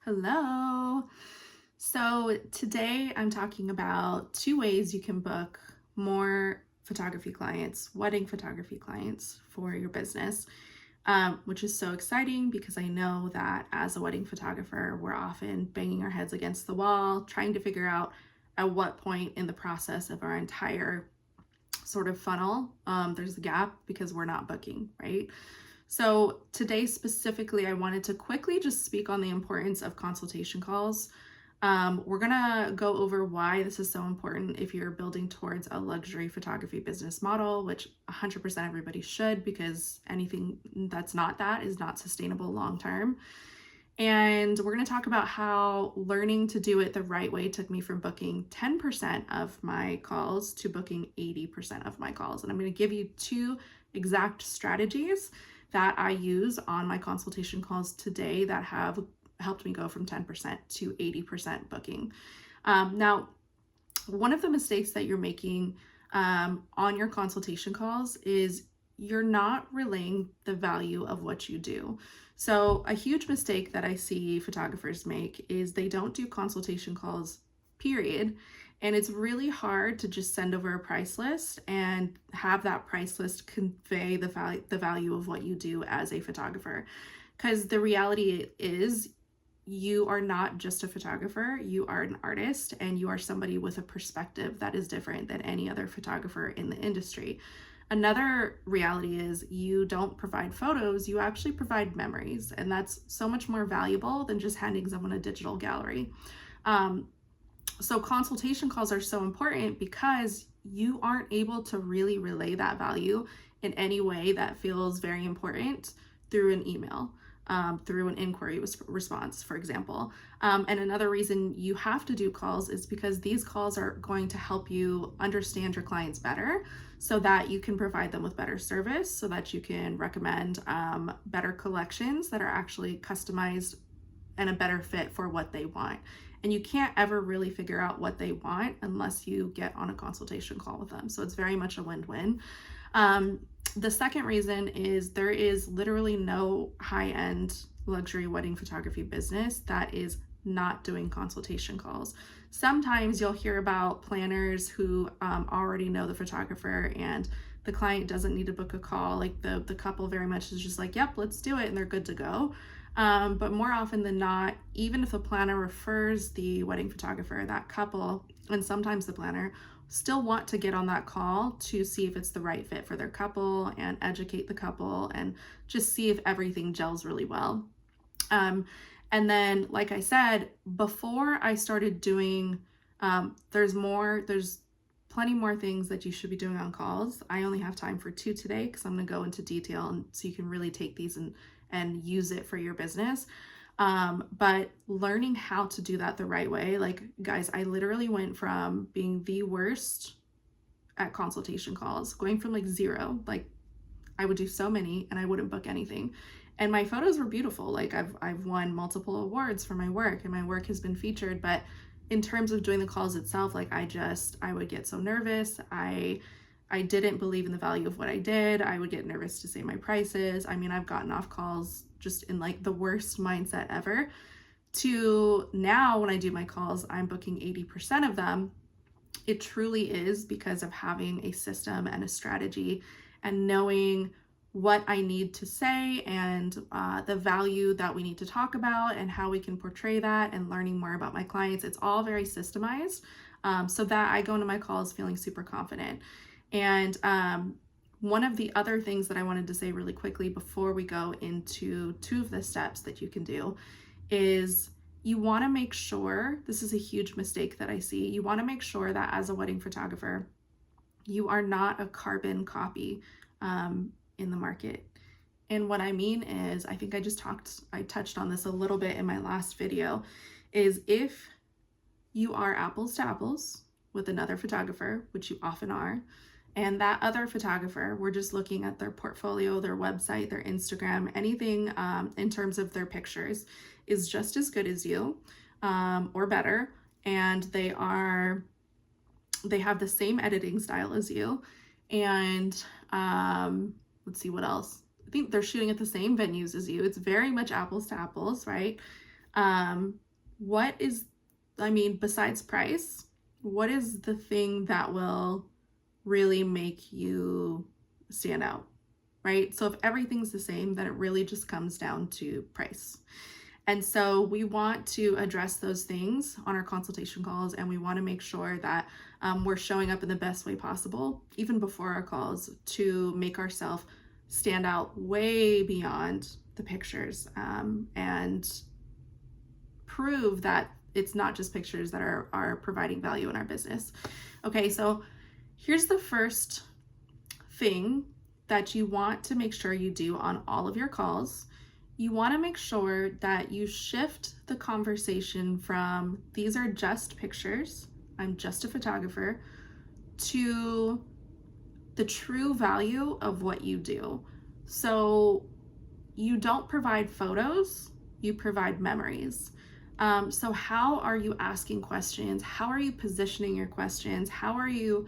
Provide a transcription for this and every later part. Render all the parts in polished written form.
Hello. So today I'm talking about two ways you can book more photography clients, wedding photography clients for your business, which is so exciting because I know that as a wedding photographer, we're often banging our heads against the wall, trying to figure out at what point in the process of our entire sort of funnel there's a gap because we're not booking, right? So today specifically, I wanted to quickly just speak on the importance of consultation calls. We're gonna go over why this is so important if you're building towards a luxury photography business model, which 100% everybody should, because anything that's not that is not sustainable long term. And we're going to talk about how learning to do it the right way took me from booking 10% of my calls to booking 80% of my calls. And I'm going to give you two exact strategies that I use on my consultation calls today that have helped me go from 10% to 80% booking. Now, one of the mistakes that you're making on your consultation calls is you're not relaying the value of what you do. So, a huge mistake that I see photographers make is they don't do consultation calls, period. And it's really hard to just send over a price list and have that price list convey the value of what you do as a photographer. Because the reality is, you are not just a photographer, you are an artist, and you are somebody with a perspective that is different than any other photographer in the industry. Another reality is you don't provide photos, you actually provide memories, and that's so much more valuable than just handing someone a digital gallery. Um, so, consultation calls are so important because you aren't able to really relay that value in any way that feels very important through an email. Through an inquiry response, for example. And another reason you have to do calls is because these calls are going to help you understand your clients better so that you can provide them with better service, so that you can recommend better collections that are actually customized and a better fit for what they want. And you can't ever really figure out what they want unless you get on a consultation call with them. So it's very much a win-win. Um, the second reason is there is literally no high-end luxury wedding photography business that is not doing consultation calls. Sometimes you'll hear about planners who already know the photographer and the client doesn't need to book a call. Like the couple very much is just like, yep, let's do it, and they're good to go. But more often than not, even if the planner refers the wedding photographer, that couple, and sometimes the planner, still want to get on that call to see if it's the right fit for their couple and educate the couple and just see if everything gels really well. Um, and then, like I said, before I started doing, there's plenty more things that you should be doing on calls. I only have time for two today because I'm going to go into detail and so you can really take these and use it for your business. But learning how to do that the right way, like guys, I literally went from being the worst at consultation calls, going from like zero, like I would do so many and I wouldn't book anything. And my photos were beautiful. Like I've won multiple awards for my work and my work has been featured, but in terms of doing the calls itself, like I would get so nervous. I didn't believe in the value of what I did. I would get nervous to say my prices. I mean, I've gotten off calls just in like the worst mindset ever, to now when I do my calls, I'm booking 80% of them. It truly is because of having a system and a strategy and knowing what I need to say and the value that we need to talk about and how we can portray that, and learning more about my clients. It's all very systemized, so that I go into my calls feeling super confident. And one of the other things that I wanted to say really quickly before we go into two of the steps that you can do is you want to make sure, this is a huge mistake that I see, you want to make sure that as a wedding photographer, you are not a carbon copy in the market. And what I mean is, I think I touched on this a little bit in my last video, is if you are apples to apples with another photographer, which you often are, and that other photographer, we're just looking at their portfolio, their website, their Instagram, anything in terms of their pictures is just as good as you or better, and they have the same editing style as you, and let's see what else. I think they're shooting at the same venues as you. It's very much apples to apples, right? Um, what is, I mean, besides price, what is the thing that will really make you stand out, right? So if everything's the same, then it really just comes down to price. And so we want to address those things on our consultation calls, and we want to make sure that we're showing up in the best way possible, even before our calls, to make ourselves stand out way beyond the pictures, and prove that it's not just pictures that are providing value in our business. Okay, so here's the first thing that you want to make sure you do on all of your calls. You want to make sure that you shift the conversation from these are just pictures, I'm just a photographer, to the true value of what you do. So you don't provide photos, you provide memories. So how are you asking questions? How are you positioning your questions? How are you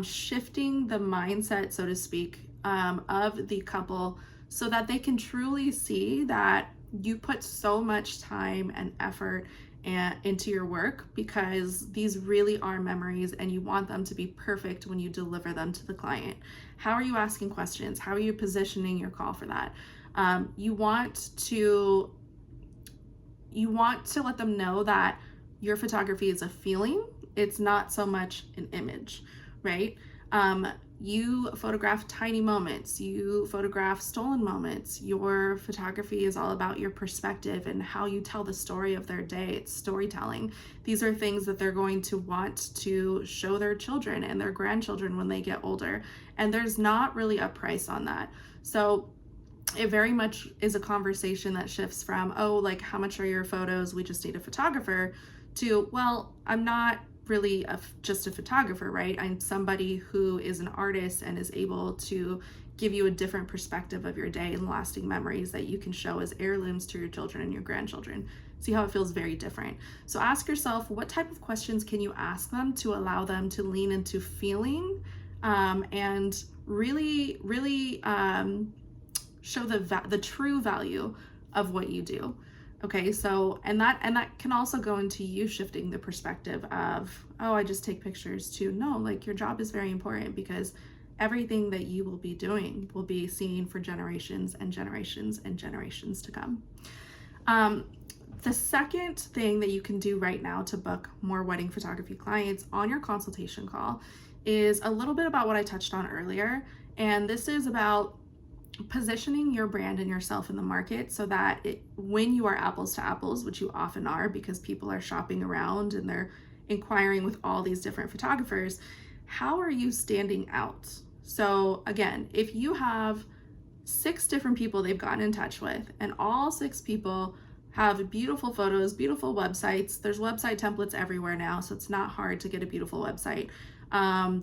shifting the mindset, so to speak, of the couple so that they can truly see that you put so much time and effort into your work, because these really are memories and you want them to be perfect when you deliver them to the client. How are you asking questions? How are you positioning your call for that? You want to let them know that your photography is a feeling. It's not so much an image, right? You photograph tiny moments, you photograph stolen moments. Your photography is all about your perspective and how you tell the story of their day. It's storytelling. These are things that they're going to want to show their children and their grandchildren when they get older. And there's not really a price on that. So it very much is a conversation that shifts from, oh, like, how much are your photos? We just need a photographer, to, well, I'm not really just a photographer, right? I'm somebody who is an artist and is able to give you a different perspective of your day and lasting memories that you can show as heirlooms to your children and your grandchildren. See how it feels very different. So ask yourself, what type of questions can you ask them to allow them to lean into feeling, and really show the true value of what you do. Okay, so and that can also go into you shifting the perspective of, oh, I just take pictures, to no, like, your job is very important, because everything that you will be doing will be seen for generations and generations and generations to come. The second thing that you can do right now to book more wedding photography clients on your consultation call is a little bit about what I touched on earlier. And this is about positioning your brand and yourself in the market so that when you are apples to apples, which you often are because people are shopping around and they're inquiring with all these different photographers, how are you standing out? So again, if you have 6 different people they've gotten in touch with, and all 6 people have beautiful photos, beautiful websites. There's website templates everywhere now, so it's not hard to get a beautiful website.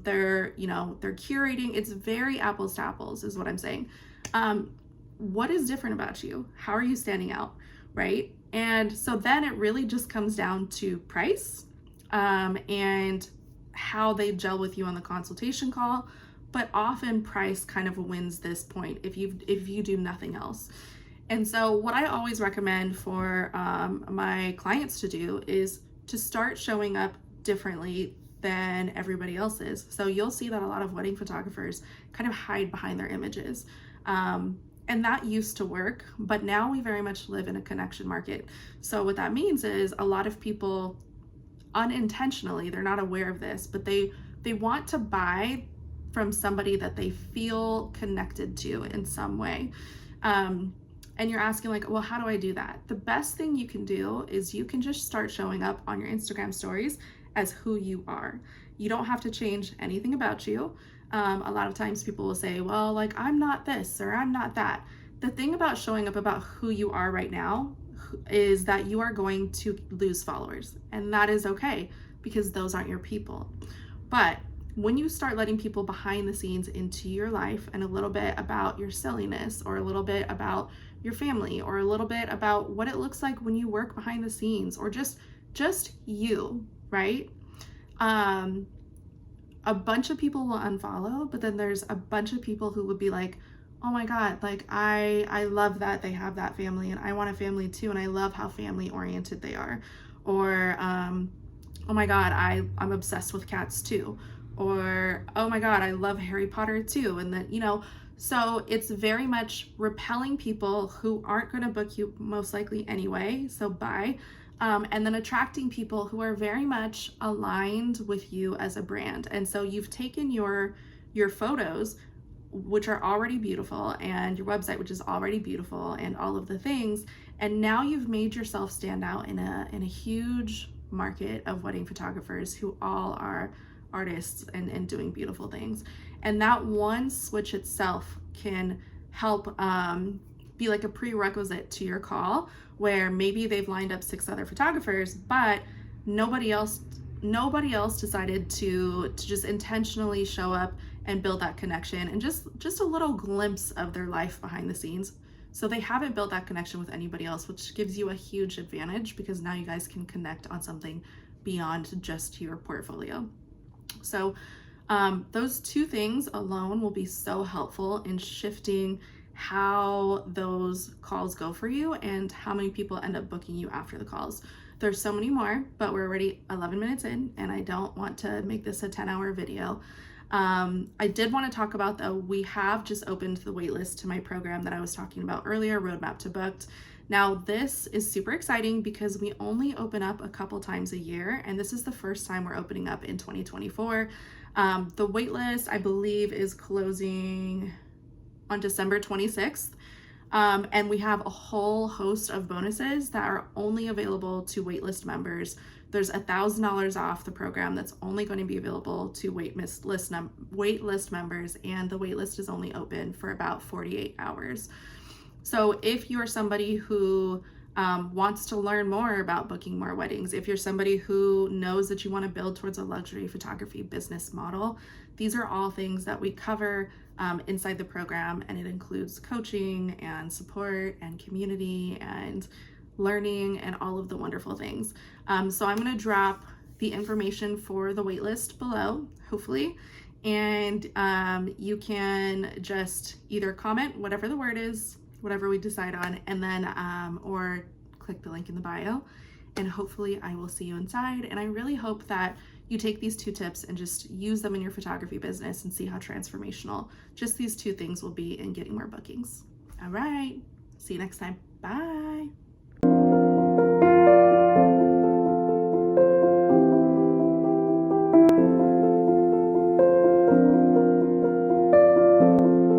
They're curating. It's very apples to apples is what I'm saying. What is different about you? How are you standing out, right? And so then it really just comes down to price, and how they gel with you on the consultation call. But often price kind of wins this point if you do nothing else. And so what I always recommend for my clients to do is to start showing up differently than everybody else is. So you'll see that a lot of wedding photographers kind of hide behind their images. And that used to work, but now we very much live in a connection market. So what that means is a lot of people unintentionally, they're not aware of this, but they want to buy from somebody that they feel connected to in some way. And you're asking, like, well, how do I do that? The best thing you can do is you can just start showing up on your Instagram stories as who you are. You don't have to change anything about you. A lot of times people will say, well, like, I'm not this or I'm not that. The thing about showing up about who you are right now is that you are going to lose followers, and that is okay because those aren't your people. But when you start letting people behind the scenes into your life, and a little bit about your silliness, or a little bit about your family, or a little bit about what it looks like when you work behind the scenes, or just you, right? A bunch of people will unfollow, but then there's a bunch of people who would be like, oh my God, like I love that they have that family and I want a family too. And I love how family oriented they are. Or, oh my God, I'm obsessed with cats too. Or, oh my God, I love Harry Potter too. And then, so it's very much repelling people who aren't going to book you most likely anyway. So bye. And then attracting people who are very much aligned with you as a brand. And so you've taken your photos, which are already beautiful, and your website, which is already beautiful, and all of the things, and now you've made yourself stand out in a huge market of wedding photographers who all are artists and doing beautiful things. And that one switch itself can help be like a prerequisite to your call, where maybe they've lined up 6 other photographers, but nobody else decided to just intentionally show up and build that connection, and just a little glimpse of their life behind the scenes. So they haven't built that connection with anybody else, which gives you a huge advantage, because now you guys can connect on something beyond just your portfolio. So those 2 things alone will be so helpful in shifting how those calls go for you and how many people end up booking you after the calls. There's so many more, but we're already 11 minutes in and I don't want to make this a 10-hour video. I did want to talk about, though, we have just opened the waitlist to my program that I was talking about earlier, Roadmap to Booked. Now, this is super exciting because we only open up a couple times a year, and this is the first time we're opening up in 2024. The waitlist, I believe, is closing on December 26th. And we have a whole host of bonuses that are only available to waitlist members. There's $1,000 off the program that's only going to be available to waitlist members, and the waitlist is only open for about 48 hours. So if you're somebody who wants to learn more about booking more weddings, if you're somebody who knows that you want to build towards a luxury photography business model, these are all things that we cover inside the program, and it includes coaching and support and community and learning and all of the wonderful things. So I'm going to drop the information for the waitlist below, hopefully, and you can just either comment whatever the word is, whatever we decide on, and then or click the link in the bio, and hopefully I will see you inside. And I really hope that you take these 2 tips and just use them in your photography business and see how transformational just these 2 things will be in getting more bookings. All right, see you next time. Bye.